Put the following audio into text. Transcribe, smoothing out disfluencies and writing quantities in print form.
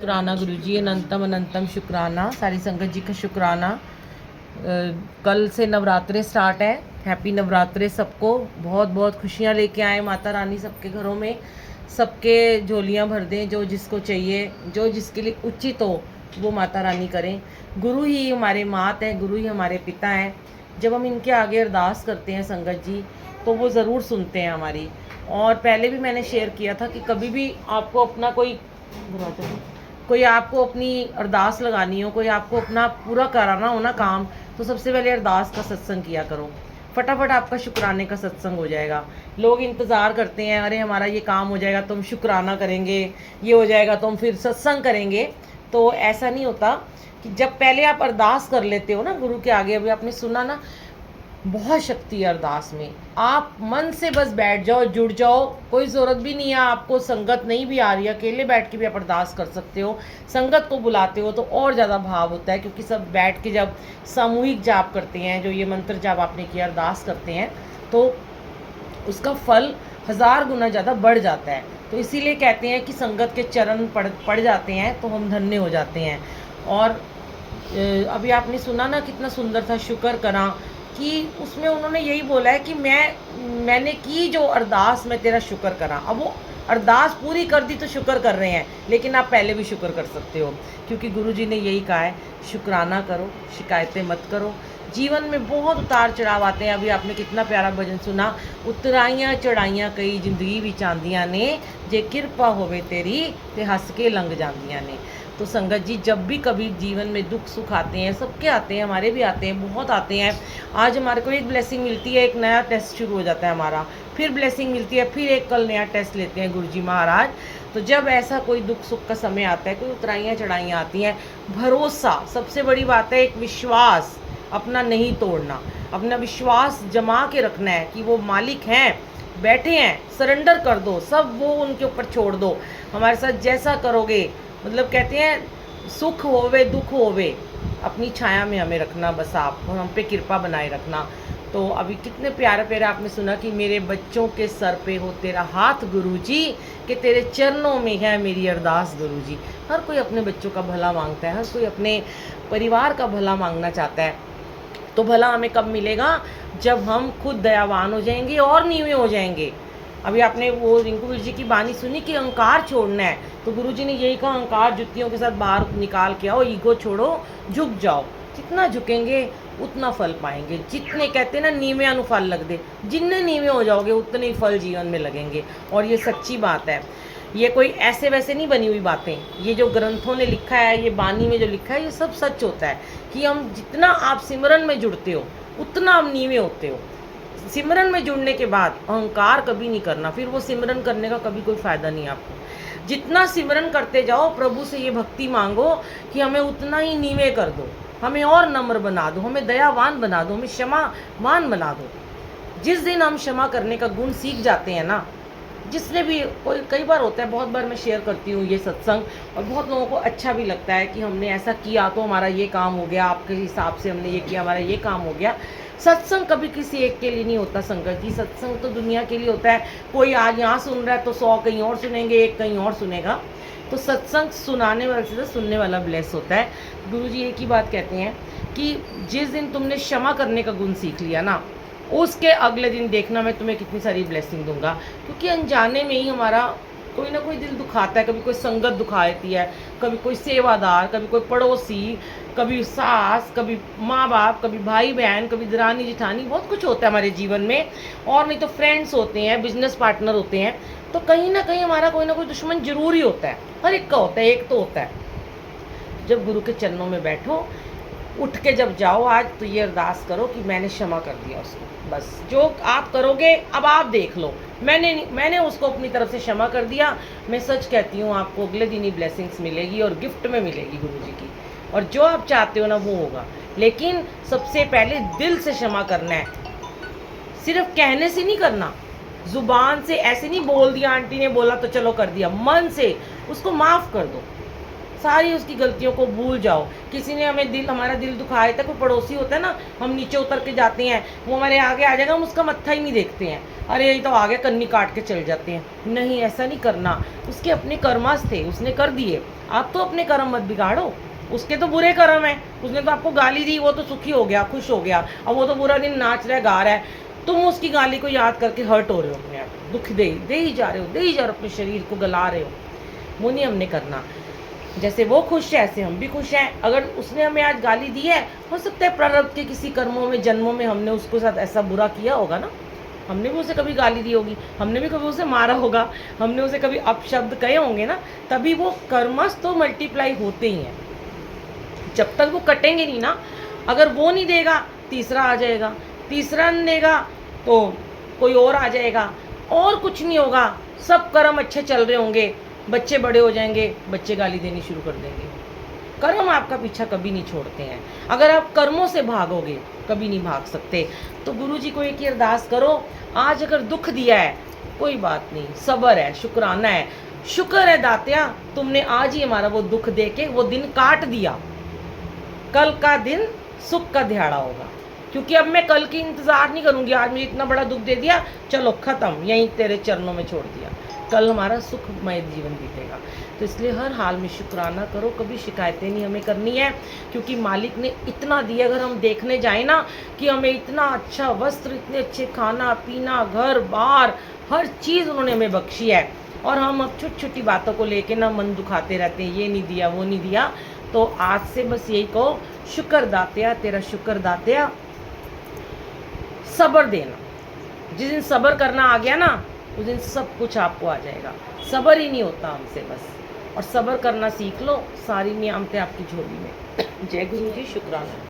शुक्राना गुरुजी, अनंतम अनंतम शुक्राना। सारी संगत जी का शुक्राना। कल से नवरात्रे स्टार्ट है। हैप्पी नवरात्रे सबको। बहुत बहुत खुशियाँ लेके आए माता रानी सबके घरों में, सबके झोलियाँ भर दें। जो जिसको चाहिए, जो जिसके लिए उचित हो वो माता रानी करें। गुरु ही हमारे मात हैं, गुरु ही हमारे पिता हैं। जब हम इनके आगे अरदास करते हैं संगत जी, तो वो ज़रूर सुनते हैं हमारी। और पहले भी मैंने शेयर किया था कि कभी भी आपको अपना कोई आपको अपनी अरदास लगानी हो, कोई आपको अपना पूरा कराना हो ना काम, तो सबसे पहले अरदास का सत्संग किया करो। फटाफट आपका शुक्राने का सत्संग हो जाएगा। लोग इंतज़ार करते हैं, अरे हमारा ये काम हो जाएगा तो हम शुक्राना करेंगे, ये हो जाएगा तो हम फिर सत्संग करेंगे। तो ऐसा नहीं होता। कि जब पहले आप अरदास कर लेते हो ना गुरु के आगे, अभी आपने सुना ना, बहुत शक्ति है अरदास में। आप मन से बस बैठ जाओ, जुड़ जाओ। कोई ज़रूरत भी नहीं है आपको, संगत नहीं भी आ रही है, अकेले बैठ के भी आप अरदास कर सकते हो। संगत को बुलाते हो तो और ज़्यादा भाव होता है, क्योंकि सब बैठ के जब सामूहिक जाप करते हैं, जो ये मंत्र जाप आपने किया, अरदास करते हैं, तो उसका फल 1000 गुना ज़्यादा बढ़ जाता है। तो इसीलिए कहते हैं कि संगत के चरण पड़ जाते हैं तो हम धन्य हो जाते हैं। और अभी आपने सुना ना, कितना सुंदर था, शुक्र करा, कि उसमें उन्होंने यही बोला है कि मैंने की जो अरदास, मैं तेरा शुक्र करा। अब वो अरदास पूरी कर दी तो शुक्र कर रहे हैं, लेकिन आप पहले भी शुक्र कर सकते हो, क्योंकि गुरुजी ने यही कहा है, शुक्राना करो, शिकायतें मत करो। जीवन में बहुत उतार चढ़ाव आते हैं। अभी आपने कितना प्यारा भजन सुना, उतराइयाँ चढ़ाइयाँ कई जिंदगी भी चांदियाँ ने, जे कृपा होवे तेरी ते हंस के लंघ जांदियाँ ने। तो संगत जी, जब भी कभी जीवन में दुख सुख आते हैं, सबके आते हैं, हमारे भी आते हैं, बहुत आते हैं। आज हमारे को एक ब्लेसिंग मिलती है, एक नया टेस्ट शुरू हो जाता है हमारा, फिर ब्लेसिंग मिलती है, फिर एक कल नया टेस्ट लेते हैं गुरुजी महाराज। तो जब ऐसा कोई दुख सुख का समय आता है, कोई उतराइयाँ चढ़ाइयाँ आती हैं, भरोसा सबसे बड़ी बात है। एक विश्वास अपना नहीं तोड़ना, अपना विश्वास जमा के रखना है कि वो मालिक हैं, बैठे हैं, सरेंडर कर दो सब, वो उनके ऊपर छोड़ दो। हमारे साथ जैसा करोगे, मतलब कहते हैं सुख होवे दुख होवे, अपनी छाया में हमें रखना बस आप, और हम पे कृपा बनाए रखना। तो अभी कितने प्यारे प्यारे आपने सुना कि मेरे बच्चों के सर पे हो तेरा हाथ गुरुजी, कि तेरे चरणों में है मेरी अरदास गुरुजी। हर कोई अपने बच्चों का भला मांगता है, हर कोई अपने परिवार का भला मांगना चाहता है। तो भला हमें कब मिलेगा? जब हम खुद दयावान हो जाएंगे और नीवे हो जाएंगे। अभी आपने वो रिंकू वीर जी की बानी सुनी कि अहंकार छोड़ना है, तो गुरुजी ने यही कहा, अहंकार जुतियों के साथ बाहर निकाल के आओ, ईगो छोड़ो, झुक जाओ। जितना झुकेंगे उतना फल पाएंगे। जितने कहते हैं ना, नीवे अनुफल लग दे, जितने नीवे हो जाओगे उतने ही फल जीवन में लगेंगे। और ये सच्ची बात है, ये कोई ऐसे वैसे नहीं बनी हुई बातें। ये जो ग्रंथों ने लिखा है, ये बानी में जो लिखा है, ये सब सच होता है कि हम जितना आप सिमरन में जुड़ते हो उतना आप नीवे होते हो। सिमरन में जुड़ने के बाद अहंकार कभी नहीं करना, फिर वो सिमरन करने का कभी कोई फ़ायदा नहीं आपको। जितना सिमरन करते जाओ, प्रभु से ये भक्ति मांगो कि हमें उतना ही नीवे कर दो, हमें और नम्र बना दो, हमें दयावान बना दो, हमें क्षमावान बना दो। जिस दिन हम क्षमा करने का गुण सीख जाते हैं ना, जिसने भी कोई, कई बार होता है, बहुत बार मैं शेयर करती हूँ ये सत्संग, और बहुत लोगों को अच्छा भी लगता है कि हमने ऐसा किया तो हमारा ये काम हो गया, आपके हिसाब से हमने ये किया, हमारा ये काम हो गया। सत्संग कभी किसी एक के लिए नहीं होता संगत जी, सत्संग तो दुनिया के लिए होता है। कोई आज यहाँ सुन रहा है तो 100 कहीं और सुनेंगे, एक कहीं और सुनेगा। तो सत्संग सुनाने वाले से सुनने वाला ब्लेस होता है। गुरुजी एक ही बात कहते हैं कि जिस दिन तुमने क्षमा करने का गुण सीख लिया ना, उसके अगले दिन देखना मैं तुम्हें कितनी सारी ब्लेसिंग दूंगा। क्योंकि अनजाने में ही हमारा कोई ना कोई दिल दुखाता है। कभी कोई संगत दुखा देती है, कभी कोई सेवादार, कभी कोई पड़ोसी, कभी सास, कभी माँ बाप, कभी भाई बहन, कभी दरानी जिठानी, बहुत कुछ होता है हमारे जीवन में। और नहीं तो फ्रेंड्स होते हैं, बिजनेस पार्टनर होते हैं। तो कहीं ना कहीं हमारा कोई ना कोई दुश्मन जरूर ही होता है, हर एक का होता है, एक तो होता है। जब गुरु के चरणों में बैठो, उठ के जब जाओ आज, तो ये अरदास करो कि मैंने क्षमा कर दिया उसको। बस जो आप करोगे, अब आप देख लो, मैंने उसको अपनी तरफ से क्षमा कर दिया। मैं सच कहती हूँ, आपको अगले दिन ही ब्लेसिंग्स मिलेगी, और गिफ्ट में मिलेगी गुरुजी की। और जो आप चाहते हो ना वो होगा। लेकिन सबसे पहले दिल से क्षमा करना है, सिर्फ कहने से नहीं करना, जुबान से ऐसे नहीं बोल दिया, आंटी ने बोला तो चलो कर दिया। मन से उसको माफ़ कर दो। सारी उसकी गलतियों को भूल जाओ। किसी ने हमारा दिल दुखाया था, कोई पड़ोसी होता है ना, हम नीचे उतर के जाते हैं, वो हमारे आगे आ जाएगा, हम उसका मत्था ही नहीं देखते हैं, अरे यही तो आ गया, कन्नी काट के चल जाते हैं। नहीं, ऐसा नहीं करना। उसके अपने कर्मास थे, उसने कर दिए, आप तो अपने कर्म मत बिगाड़ो। उसके तो बुरे कर्म है, उसने तो आपको गाली दी, वो तो सुखी हो गया, खुश हो गया, अब वो तो पूरा दिन नाच रहा है, गा रहा है, तुम उसकी गाली को याद करके हर्ट हो रहे हो, अपने आप दुख दे ही जा रहे हो, अपने शरीर को गला रहे हो। वो नहीं हमने करना। जैसे वो खुश है ऐसे हम भी खुश हैं। अगर उसने हमें आज गाली दी है, हो सकता है प्रारब्ध के किसी कर्मों में, जन्मों में हमने उसके साथ ऐसा बुरा किया होगा ना, हमने भी उसे कभी गाली दी होगी, हमने भी कभी उसे मारा होगा, हमने उसे कभी अपशब्द कहे होंगे ना, तभी वो कर्मस तो मल्टीप्लाई होते ही हैं। जब तक वो कटेंगे नहीं ना, अगर वो नहीं देगा तीसरा आ जाएगा, तीसरा नहीं देगा तो कोई और आ जाएगा, और कुछ नहीं होगा, सब कर्म अच्छे चल रहे होंगे, बच्चे बड़े हो जाएंगे, बच्चे गाली देनी शुरू कर देंगे। कर्म आपका पीछा कभी नहीं छोड़ते हैं। अगर आप कर्मों से भागोगे, कभी नहीं भाग सकते। तो गुरु जी को एक ही अरदास करो, आज अगर दुख दिया है कोई बात नहीं, सब्र है, शुक्राना है, शुक्र है दात्या, तुमने आज ही हमारा वो दुख दे के वो दिन काट दिया, कल का दिन सुख का दिहाड़ा होगा। क्योंकि अब मैं कल की इंतज़ार नहीं करूँगी, आज मुझे इतना बड़ा दुख दे दिया, चलो ख़त्म, यहीं तेरे चरणों में छोड़ दिया, कल हमारा सुखमय जीवन बीतेगा। तो इसलिए हर हाल में शुक्राना करो, कभी शिकायतें नहीं हमें करनी है, क्योंकि मालिक ने इतना दिया। अगर हम देखने जाए ना कि हमें इतना अच्छा वस्त्र, इतने अच्छे खाना पीना, घर बार, हर चीज़ उन्होंने हमें बख्शी है, और हम अब छोटी छोटी बातों को लेके ना मन दुखाते रहते हैं, ये नहीं दिया वो नहीं दिया। तो आज से बस यही कहो, शुक्र दात्या, तेरा शुक्र दात्या, सब्र देना। जिस दिन सब्र करना आ गया ना, उस दिन सब कुछ आपको आ जाएगा। सब्र ही नहीं होता हमसे बस, और सब्र करना सीख लो, सारी नियामतें आपकी झोली में। जय गुरु जी, शुक्राना।